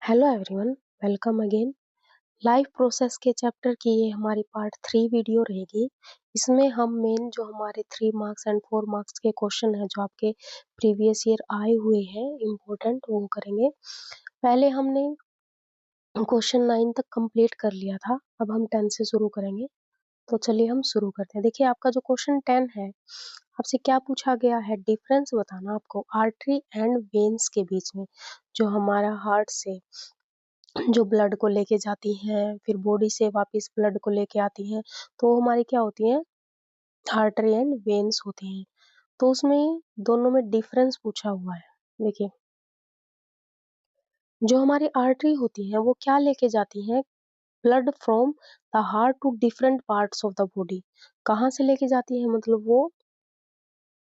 Hello everyone, welcome again. Life process के chapter की ये हमारी पार्ट 3 वीडियो रहेगी। इसमें हम मेन जो हमारे 3 मार्क्स एंड 4 मार्क्स के क्वेश्चन हैं जो आपके प्रीवियस ईयर आए हुए हैं इम्पोर्टेंट, वो करेंगे। पहले हमने क्वेश्चन 9 तक कंप्लीट कर लिया था, अब हम 10 से शुरू करेंगे। तो चलिए हम शुरू करते हैं। देखिए आपका जो क्वेश्चन 10 है, आपसे क्या पूछा गया है, डिफरेंस बताना आपको आर्टरी एंड वेन्स के बीच में। जो हमारा हार्ट से जो ब्लड को लेके जाती हैं, फिर बॉडी से वापस ब्लड को लेके आती हैं, तो वो हमारी क्या होती हैं, आर्टरी एंड वेन्स होती हैं। तो उसमें दोनों में डिफरेंस पूछा हुआ है। देखिए जो हमारी आर्टरी होती है वो क्या लेके जाती हैं, blood from the heart to different parts of the body. कहाँ से लेके जाती है, मतलब वो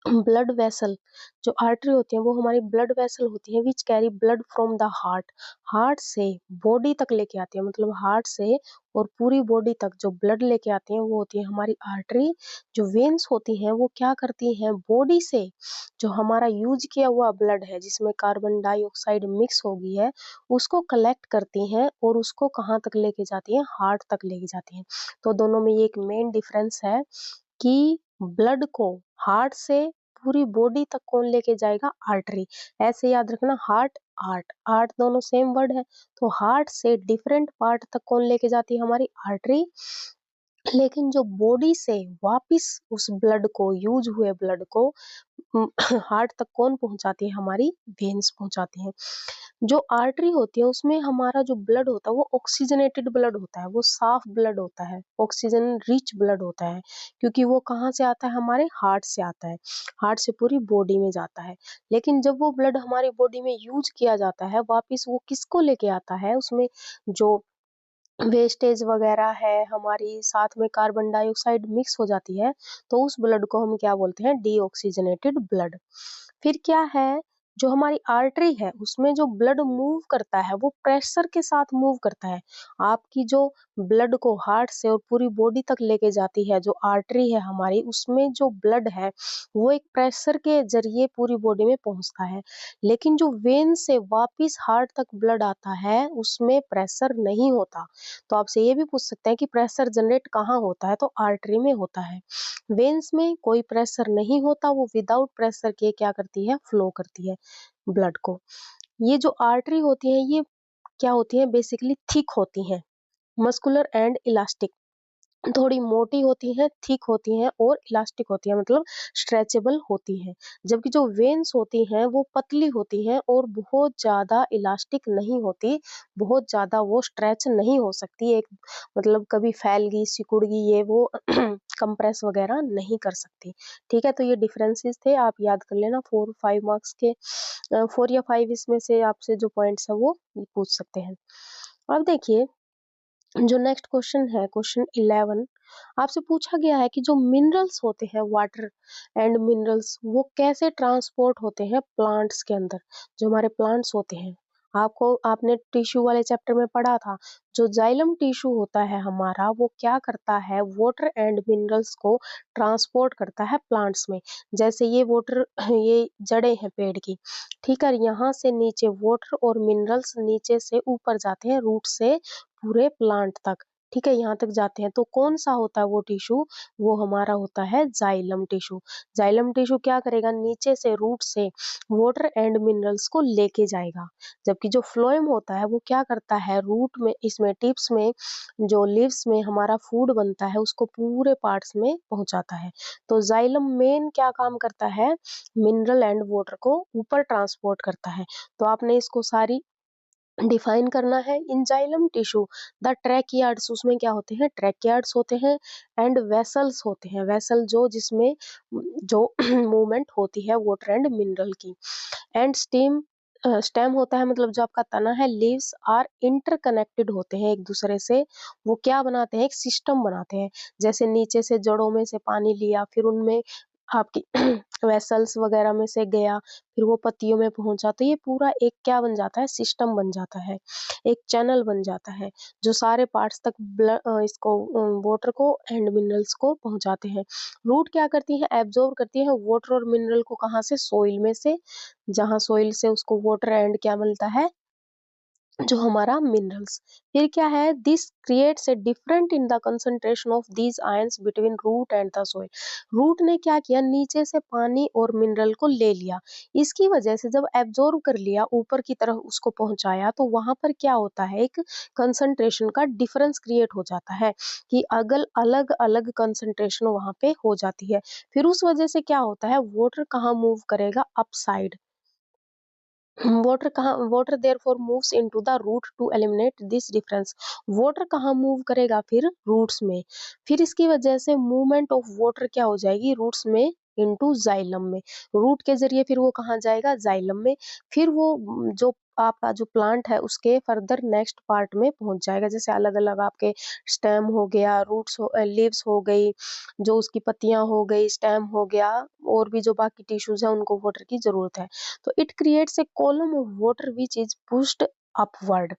ब्लड वेसल, जो आर्टरी होती है वो हमारी ब्लड वेसल होती है which carry blood from the heart. Heart से बॉडी तक लेके आती है, मतलब हार्ट से और पूरी बॉडी तक जो ब्लड लेके आती है वो होती है हमारी आर्टरी। जो वेन्स होती हैं वो क्या करती हैं, बॉडी से जो हमारा यूज किया हुआ ब्लड है जिसमें कार्बन डाइऑक्साइड मिक्स हो गई है, उसको कलेक्ट करती हैं और उसको कहाँ तक लेके जाती हैं, हार्ट तक लेके जाती हैं। तो दोनों में ये एक मेन डिफरेंस है कि ब्लड को हार्ट से पूरी बॉडी तक कौन लेके जाएगा, आर्टरी। ऐसे याद रखना, हार्ट आर्ट आर्ट दोनों सेम वर्ड है। तो हार्ट से डिफरेंट पार्ट तक कौन लेके जाती है, हमारी आर्टरी। लेकिन जो बॉडी से वापिस उस ब्लड को, यूज हुए ब्लड को हार्ट तक कौन पहुंचाती है, हमारी वेन्स पहुंचाती हैं। जो आर्टरी होती है उसमें हमारा जो ब्लड होता है वो ऑक्सीजनेटेड ब्लड होता है, वो साफ ब्लड होता है, ऑक्सीजन रिच ब्लड होता है, क्योंकि वो कहाँ से आता है, हमारे हार्ट से आता है, हार्ट से पूरी बॉडी में जाता है। लेकिन जब वो ब्लड हमारी बॉडी में यूज किया जाता है वापिस, वो किसको लेके आता है, उसमें जो वेस्टेज वगैरह है हमारी, साथ में कार्बन डाइऑक्साइड मिक्स हो जाती है, तो उस ब्लड को हम क्या बोलते हैं, डीऑक्सीजनेटेड ब्लड। फिर क्या है, जो हमारी आर्टरी है उसमें जो ब्लड मूव करता है वो प्रेशर के साथ मूव करता है। आपकी जो ब्लड को हार्ट से और पूरी बॉडी तक लेके जाती है जो आर्टरी है हमारी, उसमें जो ब्लड है वो एक प्रेशर के जरिए पूरी बॉडी में पहुंचता है। लेकिन जो वेन से वापिस हार्ट तक ब्लड आता है उसमें प्रेशर नहीं होता। तो आपसे ये भी पूछ सकते हैं कि प्रेशर जनरेट कहाँ होता है, तो आर्टरी में होता है। वेन्स में कोई प्रेशर नहीं होता, वो विदाउट प्रेशर के क्या करती है, फ्लो करती है ब्लड को। ये जो आर्टरी होती है ये क्या होती है, बेसिकली थिक होती है, मस्कुलर एंड इलास्टिक। थोड़ी मोटी होती हैं, थिक होती हैं और इलास्टिक होती है, मतलब स्ट्रेचेबल होती हैं। जबकि जो वेन्स होती हैं वो पतली होती हैं और बहुत ज़्यादा इलास्टिक नहीं होती, बहुत ज़्यादा वो स्ट्रेच नहीं हो सकती, एक मतलब कभी फैल गई, सिकुड़ गई, ये वो कंप्रेस वगैरह नहीं कर सकती। ठीक है, तो ये डिफरेंसेस थे, आप याद कर लेना। 4-5 मार्क्स के 4 या 5 इसमें से आपसे जो पॉइंट्स है वो पूछ सकते हैं। अब देखिए जो नेक्स्ट क्वेश्चन है, क्वेश्चन 11, आपसे पूछा गया है कि जो मिनरल्स होते हैं, वाटर एंड मिनरल्स, वो कैसे ट्रांसपोर्ट होते हैं प्लांट्स के अंदर। जो हमारे प्लांट्स होते हैं, आपने टिश्यू वाले चैप्टर में पढ़ा था, जो जाइलम टिश्यू होता है हमारा, वो क्या करता है, वाटर एंड मिनरल्स को ट्रांसपोर्ट करता है प्लांट्स में। जैसे ये वाटर, ये जड़ें हैं पेड़ की, ठीक है, यहाँ से नीचे वाटर और मिनरल्स नीचे से ऊपर जाते हैं, रूट से पूरे प्लांट तक, ठीक है, यहाँ तक जाते हैं। तो कौन सा होता है वो टिश्यू, वो हमारा होता है जाइलम टिश्यू। जाइलम टिश्यू क्या करेगा, नीचे से रूट से वाटर एंड मिनरल्स को लेके जाएगा। जबकि जो फ्लोएम होता है वो क्या करता है, रूट में, इसमें टिप्स में, जो लीव्स में हमारा फूड बनता है उसको पूरे पार्ट्स में पहुंचाता है। तो जाइलम मेन क्या काम करता है, मिनरल एंड वाटर को ऊपर ट्रांसपोर्ट करता है। तो आपने इसको सारी डिफाइन करना है। इन जाइलम टिश्यू द ट्रैकियार्ड्स, उसमें क्या होते हैं, ट्रैकियार्ड्स होते हैं, एंड वेसल्स होते हैं, वेसल जो जिसमें जो मूवमेंट होती है वाटर एंड मिनरल की, एंड स्टेम होता है, मतलब जो आपका तना है, लीव्स आर इंटरकनेक्टेड होते हैं एक दूसरे से। वो क्या बनाते हैं, एक सिस्टम बनाते हैं। जैसे नीचे से जड़ों में से पानी लिया, फिर उनमें आपकी वेसल्स वगैरह में से गया, फिर वो पत्तियों में पहुंचा, तो ये पूरा एक क्या बन जाता है, सिस्टम बन जाता है, एक चैनल बन जाता है, जो सारे पार्ट्स तक इसको वाटर को एंड मिनरल्स को पहुंचाते हैं। रूट क्या करती है, एब्जॉर्ब करती है वाटर और मिनरल को, कहाँ से, सोइल में से, जहाँ सोइल से उसको वाटर एंड क्या मिलता है, जो हमारा मिनरल्स। फिर क्या है, this creates a different in the concentration of these ions between root and the soil. Root ने क्या किया, नीचे से पानी और मिनरल को ले लिया, इसकी वजह से जब एब्जॉर्ब कर लिया ऊपर की तरफ उसको पहुंचाया, तो वहां पर क्या होता है, एक कंसंट्रेशन का डिफरेंस क्रिएट हो जाता है कि अगल अलग अलग कंसंट्रेशन वहां पे हो जाती है। फिर उस वजह से क्या होता है, वाटर कहाँ मूव करेगा, upside. Water therefore moves into the root to eliminate this difference. Water कहाँ मूव करेगा, फिर रूट्स में। फिर इसकी वजह से मूवमेंट ऑफ वाटर क्या हो जाएगी, रूट्स में इनटू जाइलम में। रूट के जरिए फिर वो कहाँ जाएगा, जाइलम में। फिर वो जो आपका जो प्लांट है उसके फर्दर नेक्स्ट पार्ट में पहुंच जाएगा, जैसे अलग अलग आपके स्टेम हो गया, रूट्स हो, लीव्स हो गई, जो उसकी पत्तियां हो गई, स्टेम हो गया, और भी जो बाकी टिश्यूज है उनको वाटर की जरूरत है। तो it creates a column of water which is pushed upward.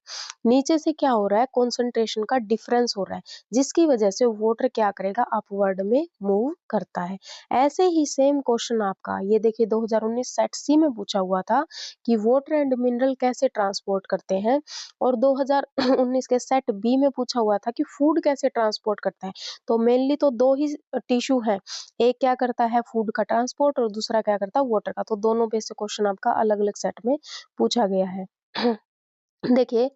नीचे से क्या हो रहा है, कॉन्सेंट्रेशन का डिफरेंस हो रहा है, जिसकी वजह से वाटर क्या करेगा, अपवर्ड में मूव करता है। ऐसे ही सेम क्वेश्चन आपका ये देखिए 2019 सेट सी में पूछा हुआ था कि वाटर एंड मिनरल कैसे ट्रांसपोर्ट करते हैं, और 2019 के सेट बी में पूछा हुआ था कि फूड कैसे ट्रांसपोर्ट करता है। तो मेनली तो दो ही टिश्यू है, एक क्या करता है फूड का ट्रांसपोर्ट, और दूसरा क्या करता है वाटर का। तो दोनों पे से क्वेश्चन आपका अलग अलग सेट में पूछा गया है। देखिए,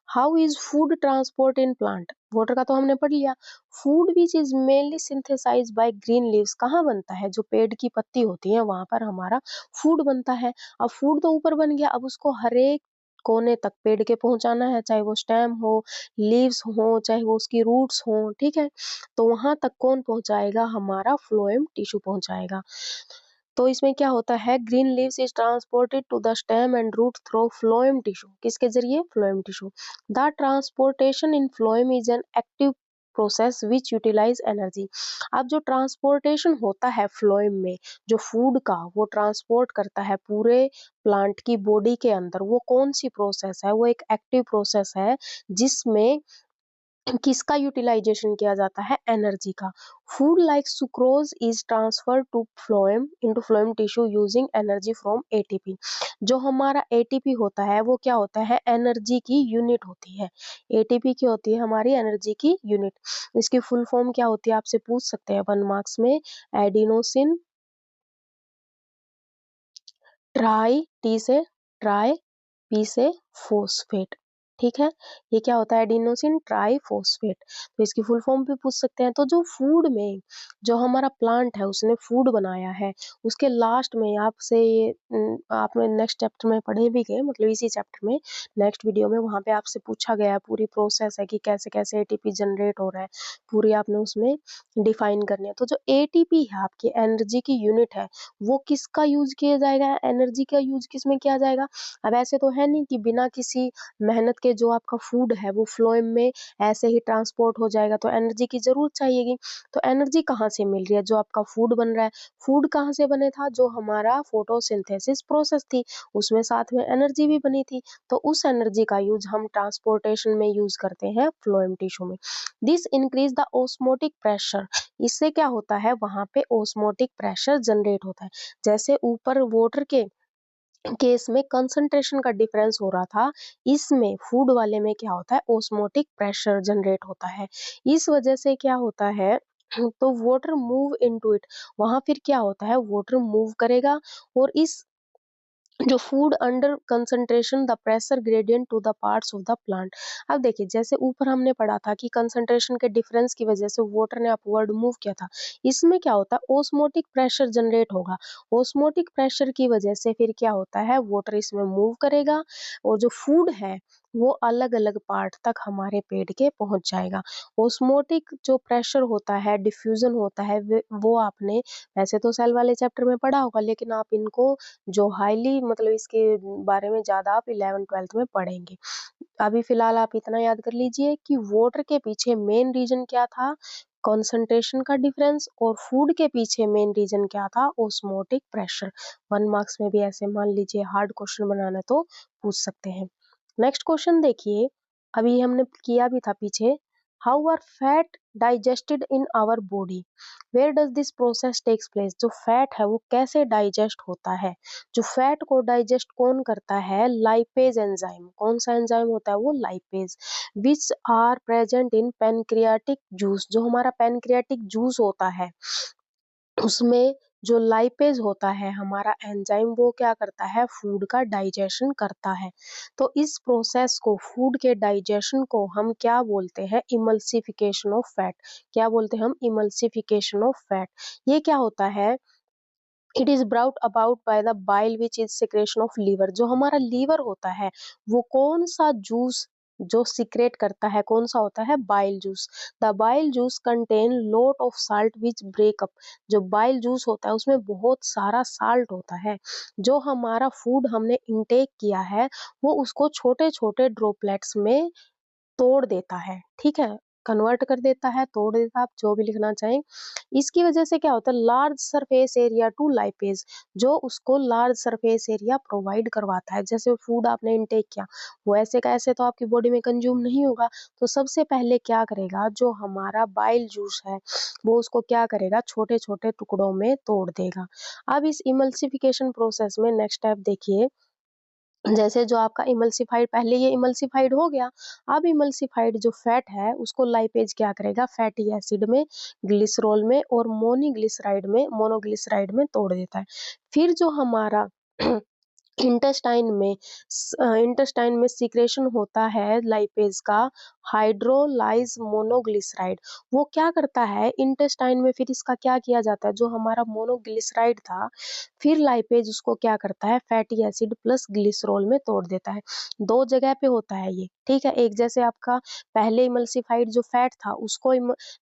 how is food transport in plant, water का तो हमने पढ़ लिया। Food which is mainly synthesize by green leaves कहाँ बनता है, जो पेड़ की पत्ती होती है वहां पर हमारा फूड बनता है। अब फूड तो ऊपर बन गया, अब उसको हर एक कोने तक पेड़ के पहुंचाना है, चाहे वो स्टेम हो, लीव्स हो, चाहे वो उसकी रूट्स हो, ठीक है। तो वहां तक कौन पहुंचाएगा, हमारा फ्लोएम टिश्यू पहुंचाएगा। तो इसमें क्या होता है, green leaves is transported to the stem and root through phloem tissue, किसके जरिए, phloem tissue. The transportation in phloem is an active process which utilize energy. अब जो ट्रांसपोर्टेशन होता है फ्लोएम में, जो फूड का वो ट्रांसपोर्ट करता है पूरे प्लांट की बॉडी के अंदर, वो कौन सी प्रोसेस है, वो एक एक्टिव प्रोसेस है, जिसमें किसका यूटिलाइजेशन किया जाता है, एनर्जी का। Food like sucrose is transfer to phloem into phloem tissue using energy from ATP. जो हमारा एटीपी होता है वो क्या होता है, एनर्जी की यूनिट होती है। एटीपी की होती है हमारी एनर्जी की यूनिट। इसकी फुल फॉर्म क्या होती है, आपसे पूछ सकते हैं 1 मार्क्स में। एडिनोसिन ट्राई, टी से ट्राई, पी से फॉस्फेट, ठीक है। ये क्या होता है, एडिनोसिन ट्राइफॉस्फेट। तो इसकी फुल फॉर्म भी पूछ सकते हैं। तो जो फूड में, जो हमारा प्लांट है उसने फूड बनाया है, उसके लास्ट में आपसे ये आपने नेक्स्ट चैप्टर में पढ़े भी गए, मतलब इसी चैप्टर में नेक्स्ट वीडियो में, वहां पे आपसे पूछा गया है, पूरी प्रोसेस है कि कैसे कैसे एटीपी जनरेट हो रहा है, पूरी आपने उसमें डिफाइन करनी है। तो जो एटीपी है आपकी एनर्जी की यूनिट है, वो किसका यूज किया जाएगा, एनर्जी का यूज किस में किया जाएगा। अब ऐसे तो है नहीं कि बिना किसी मेहनत के जो आपका फूड है वो फ्लोएम में ऐसे ही ट्रांसपोर्ट हो जाएगा, तो एनर्जी की जरूरत चाहिएगी। तो एनर्जी कहाँ से मिल रही है, जो आपका फूड बन रहा है, फूड कहाँ से बने था, जो हमारा फोटोसिंथेसिस प्रोसेस थी, उसमें साथ में एनर्जी भी बनी थी। तो उस एनर्जी का यूज हम ट्रांसपोर्टेशन में यूज करते हैं फ्लोएम टिश्यू में। This increase the osmotic pressure. इससे क्या होता है, वहां पे ऑस्मोटिक प्रेशर जनरेट होता है। जैसे ऊपर वाटर के केस में कंसंट्रेशन का डिफरेंस हो रहा था, इसमें फूड वाले में क्या होता है, ऑस्मोटिक प्रेशर जनरेट होता है। इस वजह से क्या होता है, तो वाटर मूव इनटू इट, वहां फिर क्या होता है, वाटर मूव करेगा, और इस जो food under concentration the pressure gradient to the parts of the plant. अब देखिए, जैसे ऊपर हमने पढ़ा था कि कंसंट्रेशन के डिफरेंस की वजह से वाटर ने अपवर्ड मूव किया था, इसमें क्या होता है, ओस्मोटिक प्रेशर जनरेट होगा। ओस्मोटिक प्रेशर की वजह से फिर क्या होता है, वाटर इसमें मूव करेगा, और जो फूड है वो अलग अलग पार्ट तक हमारे पेट के पहुंच जाएगा। ओस्मोटिक जो प्रेशर होता है, डिफ्यूजन होता है, वो आपने वैसे तो सेल वाले चैप्टर में पढ़ा होगा, लेकिन आप इनको जो हाईली मतलब इसके बारे में ज्यादा आप 11th-12th में पढ़ेंगे। अभी फिलहाल आप इतना याद कर लीजिए कि वाटर के पीछे मेन रीजन क्या था, कंसंट्रेशन का डिफरेंस, और फूड के पीछे मेन रीजन क्या था, ओस्मोटिक प्रेशर। 1 मार्क्स में भी ऐसे मान लीजिए हार्ड क्वेश्चन बनाना तो पूछ सकते हैं। नेक्स्ट क्वेश्चन देखिए, अभी हमने किया भी था पीछे, how are fat digested in our body, where does this process takes place, जो फैट है वो कैसे डाइजेस्ट होता है, जो फैट को डाइजेस्ट कौन करता है, लाइपेज एंजाइम, कौन सा एंजाइम होता है वो lipase, which are present in pancreatic juice, जो हमारा पैनक्रियाटिक जूस होता है उसमें जो लाइपेज होता है हमारा एंजाइम वो क्या करता है, फूड का डाइजेशन करता है। तो इस प्रोसेस को, फूड के डाइजेशन को हम क्या बोलते हैं, इमल्सिफिकेशन ऑफ फैट। क्या बोलते हैं हम, इमल्सिफिकेशन ऑफ फैट। ये क्या होता है, it is brought about by the bile which is secretion of liver, जो हमारा लीवर होता है वो कौन सा जूस जो सिक्रेट करता है, कौन सा होता है, bile juice. The bile juice contain lot of salt which breakup, जो बाइल जूस होता है उसमें बहुत सारा साल्ट होता है, जो हमारा फूड हमने इनटेक किया है वो उसको छोटे छोटे ड्रॉपलेट्स में तोड़ देता है, ठीक है, कन्वर्ट कर देता है, तोड़ देता है, आप जो भी लिखना चाहें। इसकी वजह से क्या होता है, large surface area to lipase, जो उसको लार्ज सरफेस एरिया प्रोवाइड करवाता है। जैसे फूड आपने इनटेक किया वो ऐसे का ऐसे तो आपकी बॉडी में कंज्यूम नहीं होगा, तो सबसे पहले क्या करेगा, जो हमारा बाइल जूस है वो उसको क्या करेगा, छोटे छोटे टुकड़ों में तोड़ देगा। अब इस इमल्सिफिकेशन प्रोसेस में नेक्स्ट स्टेप देखिए, जैसे जो आपका इमल्सिफाइड, पहले ये इमल्सिफाइड हो गया, अब इमल्सिफाइड जो फैट है उसको लाइपेज क्या करेगा, फैटी एसिड में, ग्लिसरॉल में और मोनोग्लिसराइड में तोड़ देता है। फिर जो हमारा इंटेस्टाइन में सीक्रेशन होता है लाइपेज का, हाइड्रोलाइज मोनोग्लिसराइड, वो क्या करता है इंटेस्टाइन में, फिर इसका क्या किया जाता है, जो हमारा मोनोग्लिसराइड था फिर लाइपेज उसको क्या करता है, फैटी एसिड प्लस ग्लिसरॉल में तोड़ देता है। दो जगह पे होता है ये, ठीक है, एक जैसे आपका पहले इमल्सिफाइड जो फैट था उसको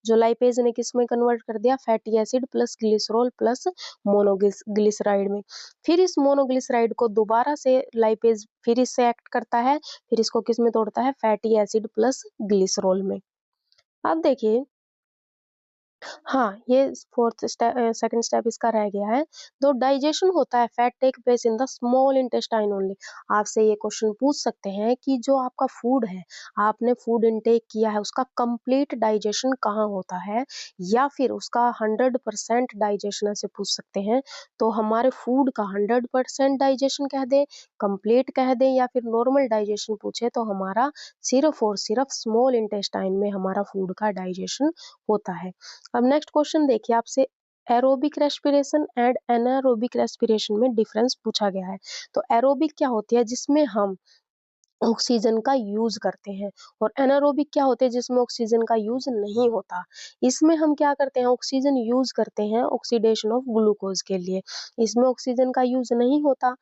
जो लाइपेज ने किस में कन्वर्ट कर दिया, fatty acid plus glycerol plus monoglyceride में। फिर इस मोनोग्लिसराइड को दोबारा से लाइपेज फिर इससे एक्ट करता है, फिर इसको किस में तोड़ता है, फैटी एसिड प्लस ग्लिसरॉल में। अब देखिए, हाँ, ये सेकंड स्टेप इसका रह गया है। तो डाइजेशन होता है, fat take place in the small intestine only. आपसे ये क्वेश्चन पूछ सकते हैं कि जो आपका फूड है, आपने फूड इनटेक किया है, उसका कंप्लीट डाइजेशन कहाँ होता है, या फिर उसका 100% डाइजेशन ऐसे पूछ सकते हैं। तो हमारे फूड का 100% डाइजेशन कह दें, कंप्लीट कह दें, या फिर नॉर्मल डाइजेशन पूछे तो हमारा सिर्फ और सिर्फ स्मॉल इंटेस्टाइन में हमारा फूड का डाइजेशन होता है। अब नेक्स्ट क्वेश्चन देखिए, आपसे aerobic respiration and anaerobic respiration में डिफरेंस पूछा गया है। तो एरोबिक क्या होती है, जिसमें हम ऑक्सीजन का यूज करते हैं, और एनारोबिक क्या होते हैं, जिसमें ऑक्सीजन का यूज नहीं होता। इसमें हम क्या करते हैं, ऑक्सीजन यूज करते हैं ऑक्सीडेशन ऑफ ग्लूकोज के लिए, इसमें ऑक्सीजन का यूज नहीं होता।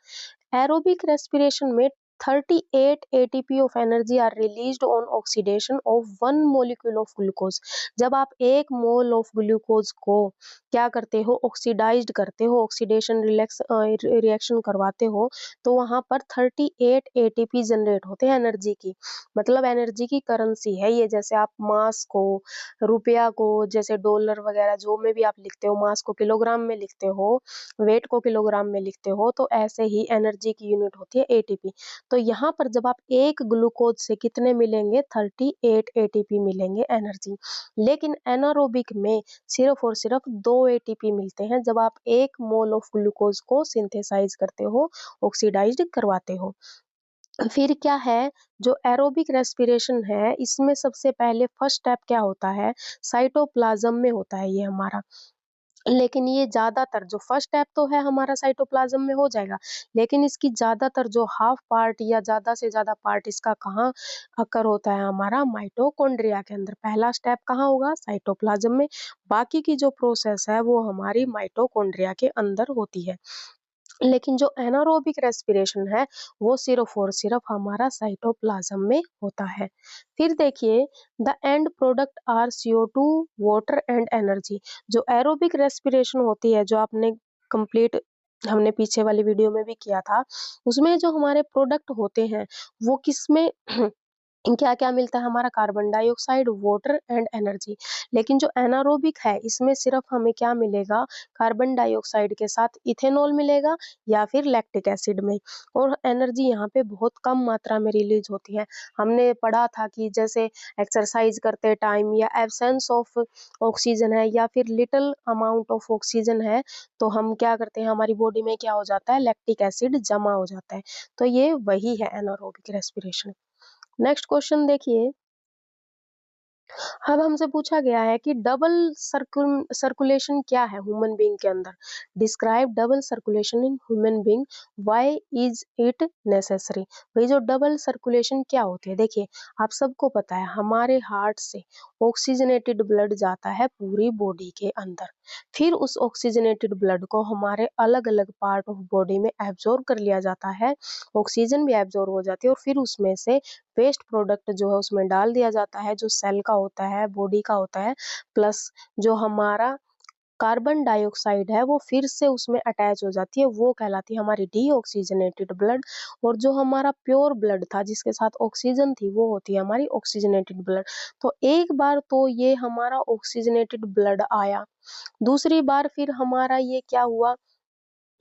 एरोबिक रेस्पिरेशन में 38 ATP of energy are released on oxidation of 1 molecule of glucose. जब आप 1 मोल ऑफ ग्लूकोज को क्या करते हो, ऑक्सीडाइज्ड करते हो, ऑक्सीडेशन रिएक्शन करवाते हो, तो वहां पर 38 एटीपी जनरेट होते हैं एनर्जी की, मतलब एनर्जी की करेंसी है ये। जैसे आप मास को, रुपया को, जैसे डॉलर वगैरह जो में भी आप लिखते हो, मास को किलोग्राम में लिखते हो, वेट को किलोग्राम में लिखते हो, तो ऐसे ही एनर्जी की यूनिट होती है एटीपी। तो यहाँ पर जब आप एक ग्लूकोज से कितने मिलेंगे, 38 एटीपी मिलेंगे एनर्जी। लेकिन एनारोबिक में सिर्फ और सिर्फ 2 एटीपी मिलते हैं जब आप 1 मोल ऑफ ग्लूकोज को सिंथेसाइज करते हो, ऑक्सीडाइज्ड करवाते हो। फिर क्या है, जो एरोबिक रेस्पिरेशन है इसमें सबसे पहले फर्स्ट स्टेप क्या होता है, साइटोप्लाज्म में होता है ये हमारा। लेकिन ये ज़्यादातर जो फर्स्ट स्टेप तो है हमारा साइटोप्लाज्म में हो जाएगा, लेकिन इसकी ज़्यादातर जो हाफ पार्ट या ज़्यादा से ज़्यादा पार्ट इसका कहाँ अकर होता है, हमारा माइटोकॉन्ड्रिया के अंदर। पहला स्टेप कहाँ होगा, साइटोप्लाज्म में, बाकी की जो प्रोसेस है वो हमारी माइटोकॉन्ड्रिया के अंदर होती है। लेकिन जो एनारोबिक रेस्पिरेशन है वो सिर्फ और सिर्फ हमारा साइटोप्लाज्म में होता है। फिर देखिए, the end product are CO2, water and energy. जो एरोबिक रेस्पिरेशन होती है, जो आपने कंप्लीट हमने पीछे वाली वीडियो में भी किया था, उसमें जो हमारे प्रोडक्ट होते हैं वो किसमें क्या-क्या मिलता है हमारा carbon dioxide, water and energy. लेकिन जो एनारोबिक है इसमें सिर्फ हमें क्या मिलेगा, कार्बन डाइऑक्साइड के साथ इथेनॉल मिलेगा या फिर लैक्टिक एसिड में, और एनर्जी यहाँ पे बहुत कम मात्रा में रिलीज होती है। हमने पढ़ा था कि जैसे एक्सरसाइज करते टाइम या एब्सेंस ऑफ ऑक्सीजन है या फिर लिटिल अमाउंट ऑफ ऑक्सीजन है, तो हम क्या करते हैं, हमारी बॉडी में क्या हो जाता है, लैक्टिक एसिड जमा हो जाता है। तो ये वही है एनारोबिक रेस्पिरेशन। नेक्स्ट क्वेश्चन देखिए, अब हमसे पूछा गया है कि डबल सर्कुलेशन क्या है ह्यूमन बीइंग के अंदर। Describe double circulation in human being, why is it necessary. भाई जो डबल सर्कुलेशन क्या होती है, देखिए आप सबको पता है हमारे हार्ट से ऑक्सीजनेटेड ब्लड जाता है पूरी बॉडी के अंदर, फिर उस ऑक्सीजनेटेड ब्लड को हमारे अलग अलग पार्ट ऑफ बॉडी में एब्जॉर्ब कर लिया जाता है, ऑक्सीजन भी एब्जॉर्ब हो जाती है और फिर उसमें से वेस्ट प्रोडक्ट जो है उसमें डाल दिया जाता है, जो सेल का होता है, बॉडी का होता है, प्लस जो हमारा कार्बन डाइऑक्साइड है वो फिर से उसमें अटैच हो जाती है, वो कहलाती है हमारी डीऑक्सीजनेटेड ब्लड। और जो हमारा प्योर ब्लड था जिसके साथ ऑक्सीजन थी, वो होती है हमारी ऑक्सीजनेटेड ब्लड। तो एक बार तो ये हमारा ऑक्सीजनेटेड ब्लड आया, दूसरी बार फिर हमारा ये क्या हुआ,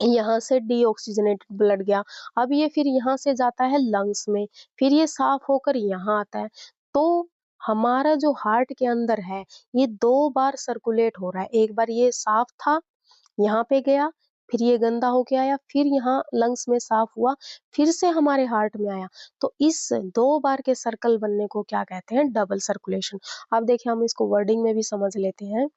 यहाँ से डीऑक्सीजनेटेड ब्लड गया, अब ये फिर यहाँ से जाता है लंग्स में, फिर ये साफ होकर यहाँ आता है। तो हमारा जो हार्ट के अंदर है, ये 2 बार सर्कुलेट हो रहा है। एक बार ये साफ था, यहाँ पे गया, फिर ये गंदा होके आया, फिर यहाँ लंग्स में साफ हुआ, फिर से हमारे हार्ट में आया। तो इस 2 बार के सर्कल बनने को क्या कहते हैं, डबल सर्कुलेशन। अब देखिए हम इसको वर्डिंग में भी समझ लेते हैं।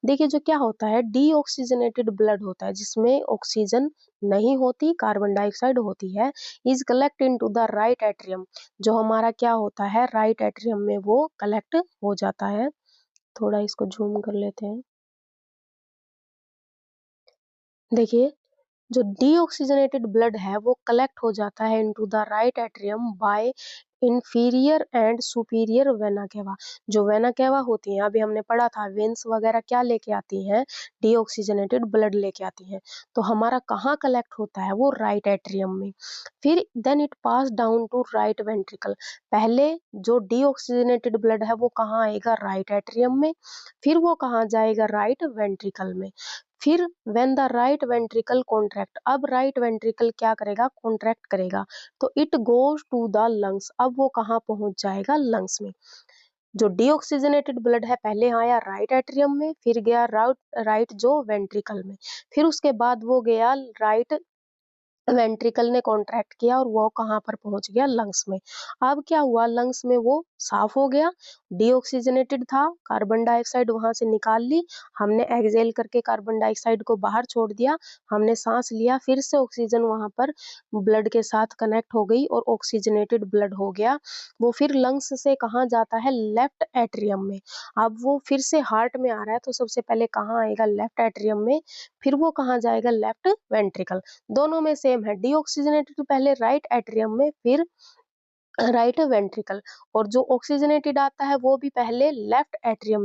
देखिए जो क्या होता है, डीऑक्सीजनेटेड ब्लड होता है जिसमें ऑक्सीजन नहीं होती, कार्बन डाइऑक्साइड होती है, is collect into the right atrium. जो हमारा क्या होता है, राइट एट्रियम में वो कलेक्ट हो जाता है। थोड़ा इसको जूम कर लेते हैं। देखिए जो डीऑक्सीजनेटेड ब्लड है वो कलेक्ट हो जाता है into the right atrium by inferior and superior vena cava. जो वेना केवा होती हैं, अभी हमने पढ़ा था वेन्स वगैरह क्या लेके आती हैं, डीऑक्सीजनेटेड ब्लड लेके आती हैं। तो हमारा कहाँ कलेक्ट होता है, वो राइट एट्रियम में। फिर then it pass down to right ventricle. पहले जो डीऑक्सीजनेटेड ब्लड है वो कहाँ आएगा, राइट एट्रियम में, फिर वो कहाँ जाएगा, राइट वेंट्रिकल में। फिर when the right ventricle contract, अब राइट वेंट्रिकल क्या करेगा, कॉन्ट्रैक्ट करेगा, तो it goes to the lungs, अब वो कहाँ पहुंच जाएगा, लंग्स में। जो डीऑक्सीजनेटेड ब्लड है पहले आया राइट एट्रियम में, फिर गया राइट जो वेंट्रिकल में, फिर उसके बाद वो गया राइट वेंट्रिकल ने कॉन्ट्रैक्ट किया और वो कहाँ पर पहुंच गया, लंग्स में। अब क्या हुआ, लंग्स में वो साफ हो गया, डीऑक्सीजनेटेड था, कार्बन डाइऑक्साइड वहां से निकाल ली, हमने एक्सहेल करके कार्बन डाइऑक्साइड को बाहर छोड़ दिया, हमने सांस लिया, फिर से ऑक्सीजन वहां पर ब्लड के साथ कनेक्ट हो गई और ऑक्सीजनेटेड ब्लड हो गया। वो फिर लंग्स से कहाँ जाता है, लेफ्ट एट्रियम में। अब वो फिर से हार्ट में आ रहा है तो सबसे पहले कहाँ आएगा, लेफ्ट एट्रियम में, फिर वो कहाँ जाएगा, लेफ्ट वेंट्रिकल। दोनों में सेम है, डीऑक्सीजनेटेड पहले राइट एट्रियम में, फिर राइट वेंट्रिकल, और जो ऑक्सीजनेटेड आता है वो भी पहले लेफ्ट एट्रियम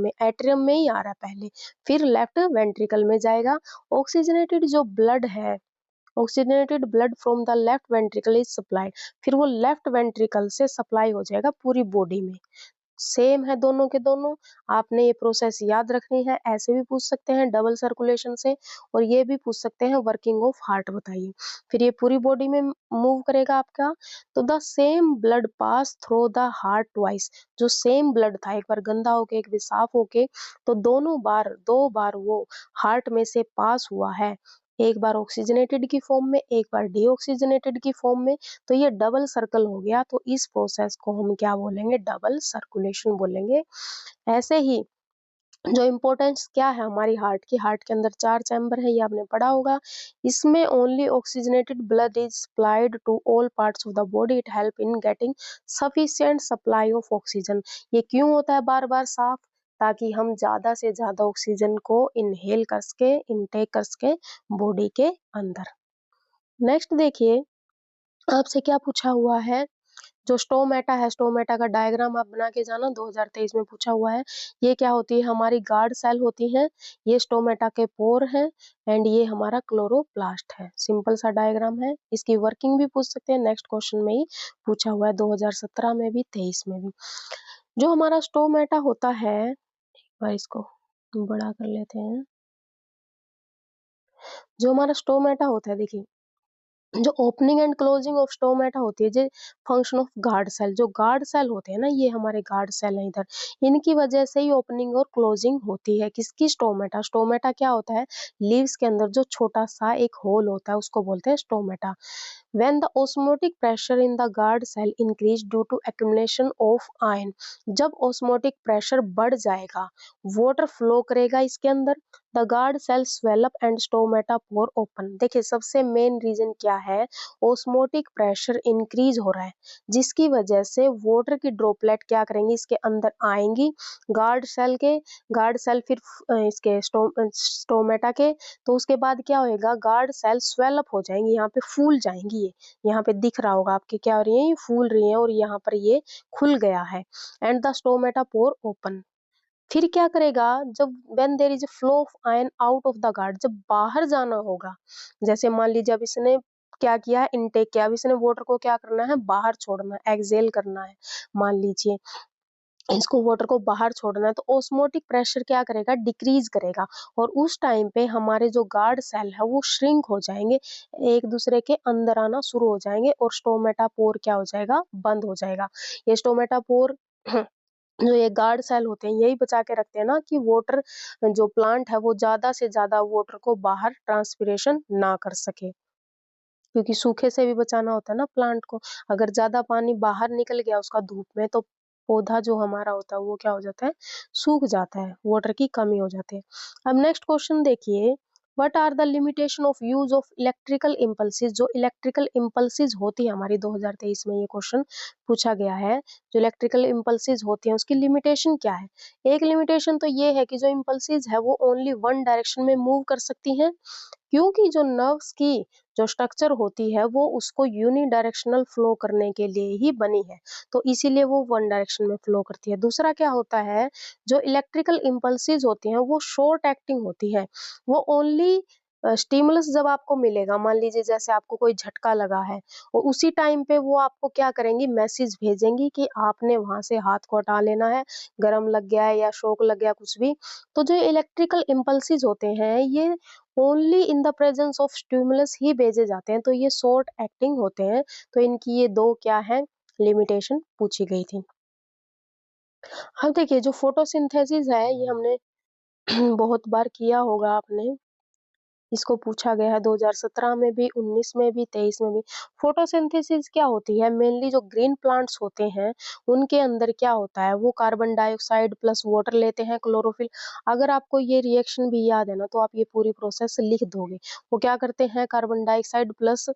में ही आ रहा है पहले, फिर लेफ्ट वेंट्रिकल में जाएगा। ऑक्सीजनेटेड जो ब्लड है, oxygenated blood from the left ventricle is supplied, फिर वो लेफ्ट वेंट्रिकल से सप्लाई हो जाएगा पूरी बॉडी में। सेम है दोनों के दोनों, आपने ये प्रोसेस याद रखनी है। ऐसे भी पूछ सकते हैं डबल सर्कुलेशन से, और ये भी पूछ सकते हैं वर्किंग ऑफ हार्ट बताइए। फिर ये पूरी बॉडी में मूव करेगा आपका। तो the same blood pass through the heart twice, जो सेम ब्लड था, एक बार गंदा होके एक बार साफ होके, तो दोनों बार 2 बार वो हार्ट में से पास हुआ है, एक बार ऑक्सीजनेटेड की फॉर्म में, एक बार डीऑक्सीजनेटेड की फॉर्म में। तो ये डबल सर्कल हो गया, तो इस प्रोसेस को हम क्या बोलेंगे, डबल सर्कुलेशन बोलेंगे। ऐसे ही जो इम्पोर्टेंस क्या है हमारी हार्ट की, हार्ट के अंदर 4 चैम्बर है, ये आपने पढ़ा होगा। इसमें only oxygenated blood is supplied to all parts of the body, it help in getting sufficient supply of oxygen. ये क्यों होता है बार बार साफ, ताकि हम ज्यादा से ज्यादा ऑक्सीजन को इनहेल कर सके, इनटेक कर सके बॉडी के अंदर। नेक्स्ट देखिए आपसे क्या पूछा हुआ है, जो स्टोमेटा है, स्टोमेटा का डायग्राम आप बना के जाना, 2023 में पूछा हुआ है। ये क्या होती है, हमारी गार्ड सेल होती हैं, ये स्टोमेटा के पोर हैं एंड ये हमारा क्लोरोप्लास्ट है। सिंपल सा डायग्राम है, इसकी वर्किंग भी पूछ सकते हैं, नेक्स्ट क्वेश्चन में ही पूछा हुआ है 2017 में भी, 23 में भी। जो हमारा स्टोमेटा होता है, और इसको बड़ा कर लेते हैं। जो हमारा स्टोमेटा होता है, देखिए जो opening and closing of stomata होती है, जो फंक्शन ऑफ गार्ड सेल, जो गार्ड सेल होते हैं ना, ये हमारे गार्ड सेल है इधर, इनकी वजह से ही ओपनिंग और क्लोजिंग होती है। किसकी? स्टोमेटा। स्टोमेटा क्या होता है? लीव्स के अंदर जो छोटा सा एक होल होता है उसको बोलते हैं stomata. When the osmotic pressure in the guard cell increase due to accumulation of ion, जब osmotic pressure बढ़ जाएगा, water flow करेगा इसके अंदर, the guard cell swell up and stomata pore open। देखिए सबसे मेन रीजन क्या है, osmotic pressure increase हो रहा है, जिसकी वजह से water की ड्रॉपलेट क्या करेंगी, इसके अंदर आएंगी, गार्ड सेल के, गार्ड सेल फिर इसके स्टोमेटा के, तो उसके बाद क्या होएगा, गार्ड सेल स्वेल अप हो जाएंगी, यहाँ पे फूल जाएंगी। ये यहाँ पे दिख रहा होगा आपके, क्या हो रही है, ये फूल रही है और यहाँ पर ये खुल गया है। And the stomata pore open. फिर क्या करेगा, जब when there is a flow of ion out of the guard, जब बाहर जाना होगा, जैसे मान लीजिए अब इसने क्या किया है, इनटेक किया, अब इसने वाटर को क्या करना है, बाहर छोड़ना है, एक्सेल करना है, मान लीजिए इसको वाटर को बाहर छोड़ना है, तो ओस्मोटिक प्रेशर क्या करेगा, डिक्रीज करेगा, और उस टाइम पे हमारे जो गार्ड सेल है वो श्रिंक हो जाएंगे, एक दूसरे के अंदर आना शुरू हो जाएंगे और स्टोमेटा पोर क्या हो जाएगा, बंद हो जाएगा। ये स्टोमेटा पोर जो ये गार्ड सेल होते हैं यही बचा के रखते हैं ना, कि वाटर जो प्लांट है वो ज्यादा से ज्यादा वाटर को बाहर ट्रांसपिरेशन ना कर सके, क्योंकि सूखे से भी बचाना होता है ना प्लांट को। अगर ज्यादा पानी बाहर निकल गया उसका धूप में, तो पौधा जो हमारा होता है वो क्या हो जाता है, सूख जाता है, वाटर की कमी हो जाती है। अब नेक्स्ट क्वेश्चन देखिए, what are the limitation of use of electrical impulses. जो इलेक्ट्रिकल इम्पल्सिस होती है हमारी 2023 में ये क्वेश्चन पूछा गया है, जो इलेक्ट्रिकल इम्पल्सिस होती है उसकी लिमिटेशन क्या है। एक लिमिटेशन तो ये है कि जो इम्पल्सिस है वो ओनली वन डायरेक्शन में मूव कर सकती हैं, क्योंकि जो नर्व्स की जो स्ट्रक्चर होती है वो उसको यूनिडायरेक्शनल फ्लो करने के लिए ही बनी है, तो इसीलिए वो वन डायरेक्शन में फ्लो करती है। दूसरा क्या होता है, जो इलेक्ट्रिकल इम्पल्सिस होती हैं वो शॉर्ट एक्टिंग होती है, वो ओनली स्टिमुलस जब आपको मिलेगा, मान लीजिए जैसे आपको कोई झटका लगा है और उसी टाइम पे वो आपको क्या करेंगी, मैसेज भेजेंगी कि आपने वहां से हाथ को हटा लेना है, गर्म लग गया है या शॉक लग गया कुछ भी। तो जो इलेक्ट्रिकल इम्पल्सिस होते हैं ये only in the presence of stimulus ही भेजे जाते हैं, तो ये शॉर्ट एक्टिंग होते हैं। तो इनकी ये दो क्या है, लिमिटेशन पूछी गई थी। अब देखिए जो फोटोसिंथेसिस है ये हमने बहुत बार किया होगा आपने, इसको पूछा गया है 2017 में भी, 19 में भी, 23 में भी। फोटोसिंथेसिस क्या होती है, मेनली जो ग्रीन प्लांट्स होते हैं उनके अंदर क्या होता है, वो कार्बन डाइऑक्साइड प्लस वाटर लेते हैं, क्लोरोफिल। अगर आपको ये रिएक्शन भी याद है ना तो आप ये पूरी प्रोसेस लिख दोगे। वो क्या करते हैं, कार्बन डाइऑक्साइड प्लस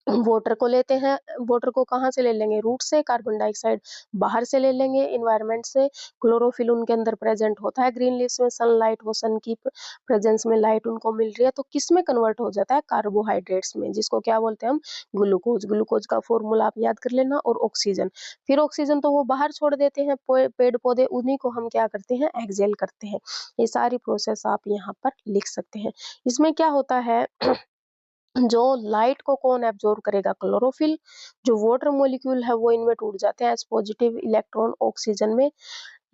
वाटर को लेते हैं, वाटर को कहाँ से ले लेंगे, रूट से, कार्बन डाइऑक्साइड बाहर से ले लेंगे इन्वायरमेंट से, क्लोरोफिल उनके अंदर प्रेजेंट होता है, ग्रीन लीव्स में सनलाइट, वो सन की प्रेजेंस में लाइट उनको मिल रही है, तो किस में कन्वर्ट हो जाता है, कार्बोहाइड्रेट्स में, जिसको क्या बोलते हैं हम, ग्लूकोज। ग्लूकोज का फॉर्मूला आप याद कर लेना, और ऑक्सीजन, फिर ऑक्सीजन तो वो बाहर छोड़ देते हैं पेड़ पौधे, उन्हीं को हम क्या करते हैं, एक्सहेल करते हैं। ये सारी प्रोसेस आप यहाँ पर लिख सकते हैं। इसमें क्या होता है जो लाइट को कौन एब्जॉर्ब करेगा, क्लोरोफिल। जो वाटर मॉलिक्यूल है वो इनमें टूट जाते हैं एज पॉजिटिव इलेक्ट्रॉन ऑक्सीजन में।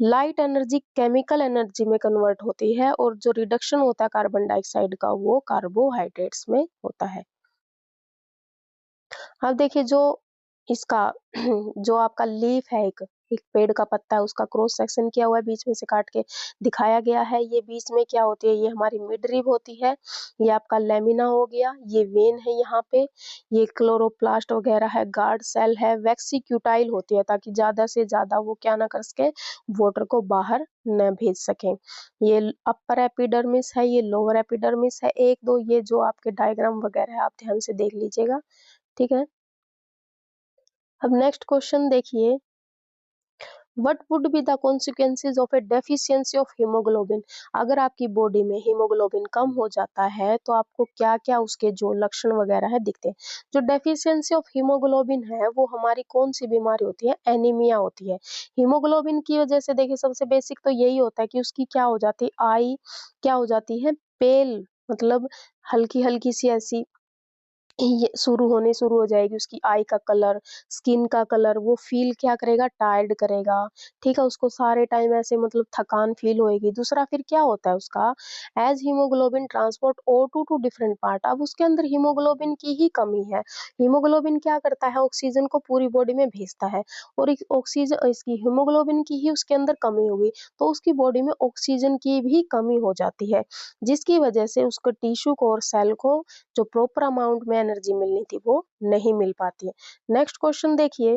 लाइट एनर्जी केमिकल एनर्जी में कन्वर्ट होती है, और जो रिडक्शन होता है कार्बन डाइऑक्साइड का वो कार्बोहाइड्रेट्स में होता है। अब देखिए जो इसका जो आपका लीफ है, एक पेड़ का पत्ता है, उसका क्रॉस सेक्शन किया हुआ है, बीच में से काट के दिखाया गया है। ये बीच में क्या होती है, ये हमारी मिड रिब होती है, ये आपका लेमिना हो गया, ये वेन है यहाँ पे, ये क्लोरोप्लास्ट वगैरह है, गार्ड सेल है, वेक्सिक्यूटाइल होती है, ताकि ज्यादा से ज्यादा वो क्या ना कर सके, वाटर को बाहर न भेज सके। ये अपर एपिडर्मिस है, ये लोअर एपिडर्मिस है, एक दो ये जो आपके डायग्राम वगैरह है आप ध्यान से देख लीजिएगा, ठीक है। अब नेक्स्ट क्वेश्चन देखिए, what would be the consequences of A deficiency of haemoglobin. अगर आपकी बॉडी में हीमोग्लोबिन कम हो जाता है तो आपको क्या क्या उसके जो लक्षण वगैरह है दिखते हैं। जो डेफिशिएंसी ऑफ हीमोग्लोबिन है वो हमारी कौन सी बीमारी होती है, एनीमिया होती है। हीमोग्लोबिन की वजह से देखिए सबसे बेसिक तो यही होता है कि उसकी क्या हो जाती है, आई क्या हो जाती है, पेल, मतलब हल्की हल्की सी ऐसी ये शुरू हो जाएगी उसकी आई का कलर, स्किन का कलर, वो फ़ील क्या करेगा, टायर्ड करेगा, ठीक है? उसको सारे टाइम ऐसे मतलब थकान फ़ील होएगी। दूसरा फिर क्या होता है उसका, as haemoglobin transport O2 to different part, अब उसके अंदर हीमोग्लोबिन की ही कमी है। हीमोग्लोबिन क्या करता है, ऑक्सीजन को पूरी बॉडी में भेजता है और एक ऑक्सीजन इसकी हीमोग्लोबिन की ही उसके अंदर कमी होगी, तो उसकी बॉडी में ऑक्सीजन की भी कमी हो जाती है, जिसकी वजह से उसको टिश्यू को और सेल को जो प्रॉपर अमाउंट में एनर्जी मिलनी थी वो नहीं मिल पाती है। नेक्स्ट क्वेश्चन देखिए,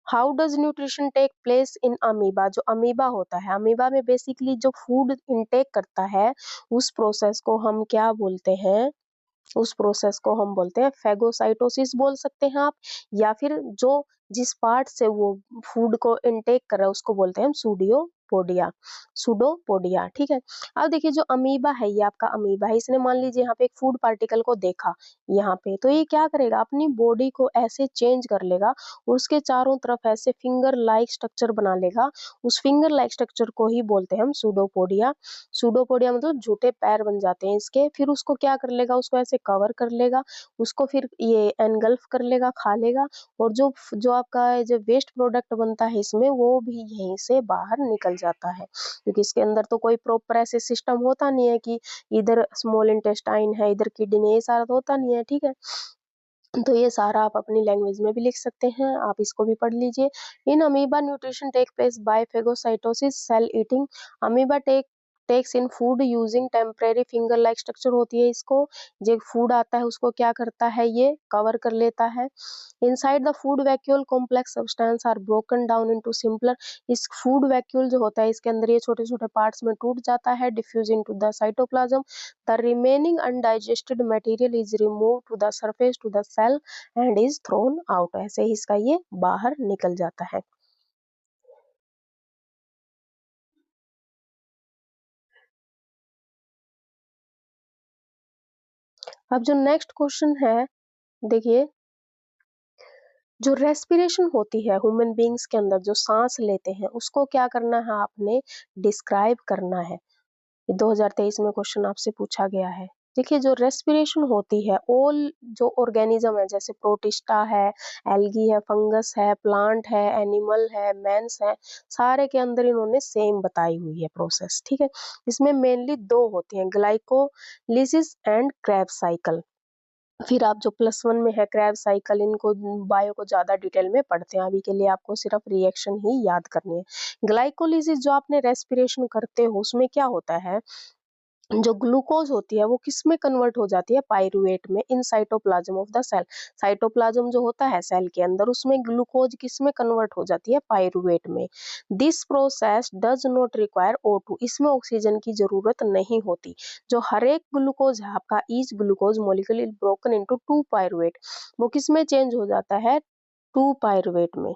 how does nutrition take place in amoeba. जो अमीबा होता है, अमीबा में बेसिकली जो फूड इनटेक करता है उस प्रोसेस को हम क्या बोलते हैं, उस प्रोसेस को हम बोलते हैं फेगोसाइटोसिस बोल सकते हैं आप, या फिर जो जिस पार्ट से वो फूड को इनटेक कर रहा है उसको बोलते हैं हम सूडोपोडिया, सूडोपोडिया, ठीक है। अब देखिए जो अमीबा है, ये आपका अमीबा है, इसने मान लीजिए यहाँ पे एक फूड पार्टिकल को देखा यहाँ पे, तो ये क्या करेगा, अपनी बॉडी को ऐसे चेंज कर लेगा, उसके चारों तरफ ऐसे फिंगर लाइक स्ट्रक्चर बना लेगा, उस फिंगर लाइक स्ट्रक्चर को ही बोलते हैं हम सूडोपोडिया। सूडोपोडिया मतलब झूठे पैर बन जाते हैं इसके, फिर उसको क्या कर लेगा, उसको ऐसे कवर कर लेगा, उसको फिर ये एनगल्फ कर लेगा, खा लेगा, और जो जो आपका जो वेस्ट प्रोडक्ट बनता है इसमें वो भी यहीं से बाहर निकल जाता है, क्योंकि इसके अंदर तो कोई प्रॉपर ऐसे सिस्टम होता नहीं है कि इधर स्मॉल इंटेस्टाइन है, इधर किडनी है, ये सारा तो होता नहीं है, ठीक है। तो ये सारा आप अपनी लैंग्वेज में भी लिख सकते हैं, आप इसको भी पढ़ लीजिए। In amoeba nutrition take place by phagocytosis cell eating. Amoeba takes in food using temporary finger like structure होती है इसको, जो फूड आता है उसको क्या करता है, ये कवर कर लेता है। Inside the food vacuole complex substance are broken down into simpler. इस फूड वैक्यूल जो होता है इसके अंदर ये छोटे छोटे पार्ट्स में टूट जाता है, diffuse into the cytoplasm. The remaining undigested material is removed to the surface to the cell and is thrown out। ऐसे ही इसका ये बाहर निकल जाता है। अब जो नेक्स्ट क्वेश्चन है, देखिए जो रेस्पिरेशन होती है ह्यूमन बींग्स के अंदर जो सांस लेते हैं उसको क्या करना है, आपने डिस्क्राइब करना है। 2023 में क्वेश्चन आपसे पूछा गया है। देखिए जो रेस्पिरेशन होती है, ऑल जो ऑर्गेनिज्म है जैसे प्रोटिस्टा है, एल्गी है, फंगस है, प्लांट है, एनिमल है, मैंस है, सारे के अंदर इन्होंने सेम बताई हुई है प्रोसेस, ठीक है। इसमें मेनली दो होती हैं, ग्लाइकोलिसिस एंड क्रेब्स साइकिल। फिर आप जो +1 में है क्रैब साइकिल, इनको बायो को ज़्यादा डिटेल में पढ़ते हैं, अभी के लिए आपको सिर्फ रिएक्शन ही याद करनी है। ग्लाइकोलिसिस जो आपने रेस्पिरेशन करते हो उसमें क्या होता है, जो ग्लूकोज होती है वो किसमें कन्वर्ट हो जाती है, पाइरूवेट में, in cytoplasm of the cell. Cytoplasm जो होता है सेल के अंदर उसमें ग्लूकोज किसमें कन्वर्ट हो जाती है, पाइरूवेट में। This process does not require O2, इसमें ऑक्सीजन की जरूरत नहीं होती। जो हर एक ग्लूकोज है आपका, each glucose molecule is broken into 2 pyruvate, वो किसमें चेंज हो जाता है, 2 पाइरूवेट में।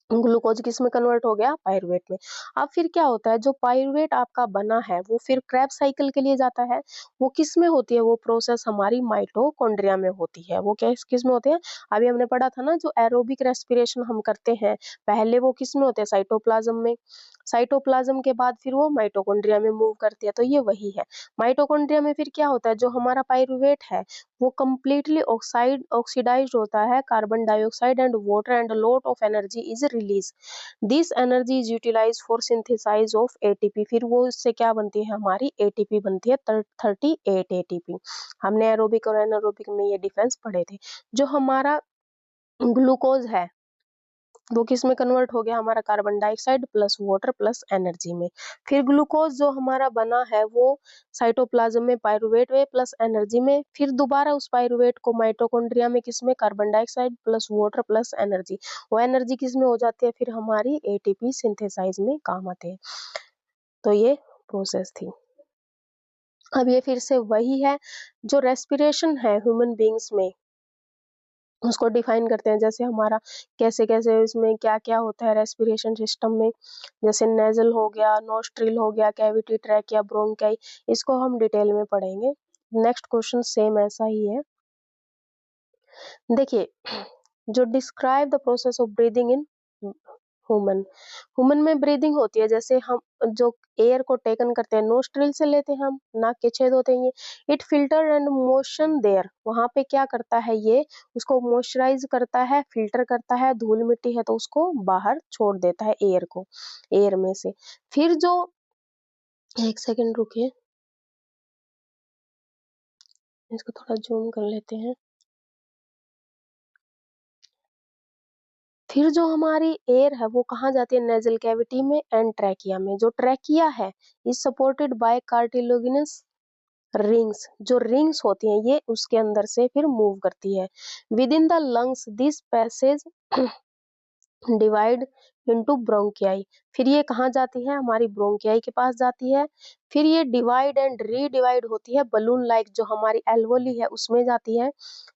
ग्लूकोज किस में कन्वर्ट हो गया, पाइरूवेट में। अब फिर क्या होता है, जो पाइरूवेट आपका बना है वो फिर क्रेब साइकिल के लिए जाता है, वो किस में होती है, वो प्रोसेस हमारी माइटोकॉन्ड्रिया में होती है। वो किस किस में होते हैं, अभी हमने पढ़ा था ना, जो एरोबिक रेस्पिरेशन हम करते हैं पहले वो किस में होते हैं, साइटोप्लाज्म में। साइटोप्लाज्म के बाद फिर वो माइटोकॉन्ड्रिया में मूव करती है, तो ये वही है। माइटोकॉन्ड्रिया में फिर क्या होता है, जो हमारा पाइरूवेट है वो कंप्लीटली ऑक्सीडाइज्ड होता है, carbon dioxide and water and lot of energy is release. This energy is utilise for synthesise of ATP, फिर वो इससे क्या बनती है, हमारी एटीपी बनती है, 38 एटीपी। हमने एरोबिक और एनारोबिक में ये डिफरेंस पढ़े थे। जो हमारा ग्लूकोज है वो किस में कन्वर्ट हो गया, हमारा carbon dioxide plus water plus energy में। फिर ग्लूकोज जो हमारा बना है वो साइटोप्लाज्म में पाइरूवेट में प्लस एनर्जी में, फिर दोबारा उस पाइरूवेट को माइटोकॉन्ड्रिया में किस में, carbon dioxide plus water plus energy, वो एनर्जी किस में हो जाती है, फिर हमारी एटीपी सिंथेसाइज में काम आते हैं। तो ये प्रोसेस थी। अब ये फिर से वही है, जो रेस्पिरेशन है ह्यूमन बींग्स में उसको डिफाइन करते हैं, जैसे हमारा कैसे-कैसे इसमें क्या-क्या होता है रेस्पिरेशन सिस्टम में, जैसे नेज़ल हो गया, नोस्ट्रिल हो गया, कैविटी, ट्रैकिया, ब्रोंकाई, इसको हम डिटेल में पढ़ेंगे। नेक्स्ट क्वेश्चन सेम ऐसा ही है। देखिए, जो describe the process of breathing in human, human में ब्रीदिंग होती है, जैसे हम जो एयर को टेकन करते हैं नोस्ट्रिल से लेते हैं, हम नाक के छेद होते हैं ये, it filter and motion there, वहां पे क्या करता है ये, उसको मॉइस्चराइज करता है, फिल्टर करता है, धूल मिट्टी है तो उसको बाहर छोड़ देता है एयर को, एयर में से। फिर जो, एक सेकंड रुकिए, इसको थोड़ा जूम कर लेते हैं। फिर जो हमारी एयर है वो कहाँ जाती है, नेजल कैविटी में एंड ट्रैकिया में। जो ट्रैकिया है इज सपोर्टेड बाय कार्टिलोगिनस रिंग्स, जो रिंग्स होती हैं ये उसके अंदर से फिर मूव करती है। Within the lungs this passage divide into bronchi, फिर ये कहाँ जाती है, हमारी ब्रोंकियाई के पास जाती है। फिर ये डिवाइड एंड रीडिवाइड होती है बलून लाइक, जो हमारी एल्वोली है उसमें जाती है।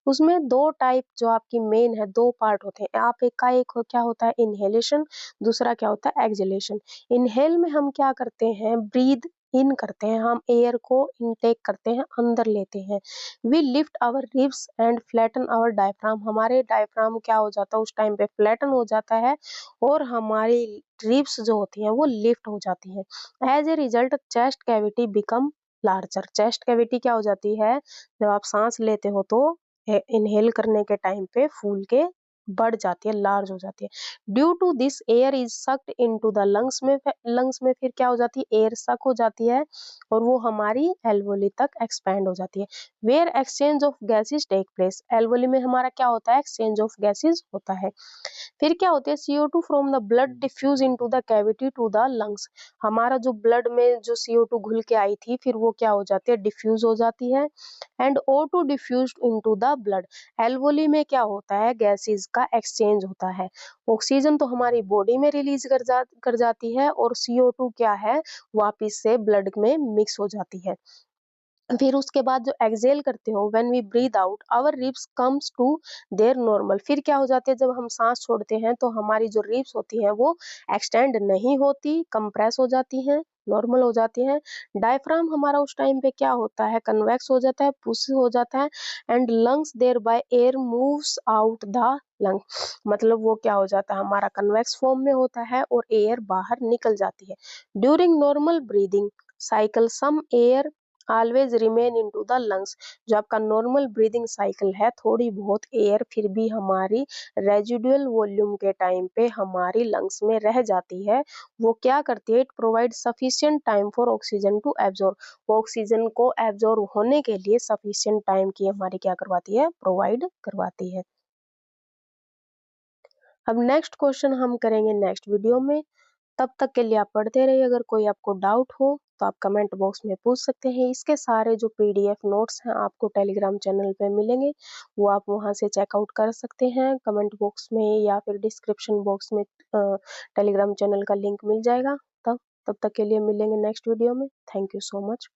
उसमें दो टाइप जो आपकी मेन है, दो पार्ट होते हैं, आप एक का एक क्या होता है इनहेलेशन, दूसरा क्या होता है एक्सहेलेशन। इनहेल में हम क्या करते हैं, ब्रीद इन करते हैं, हम एयर को इनटेक करते हैं, अंदर लेते हैं। We lift our ribs and flatten our diaphragm, हमारे डायफ्राम क्या हो जाता है उस टाइम पे, फ्लैटन हो जाता है और हमारी रिब्स जो होती हैं वो लिफ्ट हो जाती हैं। As a result chest cavity become larger, chest cavity क्या हो जाती है, जब आप सांस लेते हो तो इनहेल करने के टाइम पे फूल के बढ़ जाती है, लार्ज हो जाती है। Due to this air is sucked into the lungs में फिर क्या हो जाती है, एयर सक हो जाती है और वो हमारी एल्वोली तक एक्सपैंड हो जाती है। Where exchange of gases take place, alveoli में हमारा क्या होता है, एक्सचेंज ऑफ गैसेज होता है। फिर क्या होती है, CO2 from the blood diffuse into the cavity to the lungs, हमारा जो ब्लड में जो CO2 घुल के आई थी फिर वो क्या हो जाती है, डिफ्यूज हो जाती है। And O2 diffuse into the blood, alveoli में क्या होता है, गैसेस का एक्सचेंज होता है। ऑक्सीजन तो हमारी बॉडी में रिलीज कर जाती है और CO2 क्या है, वापिस से ब्लड में मिक्स हो जाती है। फिर उसके बाद जो एक्सहेल करते हो, when we breathe out our ribs comes to their normal, फिर क्या हो जाती है, जब हम सांस छोड़ते हैं तो हमारी जो रिब्स होती हैं वो एक्सटेंड नहीं होती, कंप्रेस हो जाती हैं, नॉर्मल हो जाती हैं। डायफ्राम हमारा उस टाइम पे क्या होता है, कन्वेक्स हो जाता है, पुश हो जाता है। And lungs thereby air moves out the lung, मतलब वो क्या हो जाता है, हमारा कन्वेक्स फॉर्म में होता है और एयर बाहर निकल जाती है। During normal breathing cycle some air always remain into the lungs, जो आपका नॉर्मल ब्रीदिंग साइकिल है थोड़ी बहुत एयर फिर भी हमारी रेजिडुअल वॉल्यूम के टाइम पे हमारी लंग्स में रह जाती है। वो क्या करती है, it provide sufficient time for oxygen to absorb, वो ऑक्सीजन को एब्जॉर्ब होने के लिए सफिशिएंट टाइम की हमारी क्या करवाती है, प्रोवाइड करवाती है। अब नेक्स्ट क्वेश्चन हम करेंगे नेक्स्ट वीडियो में, तब तक के लिए आप पढ़ते रहिए। अगर कोई आपको डाउट हो तो आप कमेंट बॉक्स में पूछ सकते हैं। इसके सारे जो PDF नोट्स हैं आपको टेलीग्राम चैनल पे मिलेंगे, वो आप वहां से चेकआउट कर सकते हैं। कमेंट बॉक्स में या फिर डिस्क्रिप्शन बॉक्स में टेलीग्राम चैनल का लिंक मिल जाएगा। तब तब तक के लिए मिलेंगे नेक्स्ट वीडियो में। Thank you so much.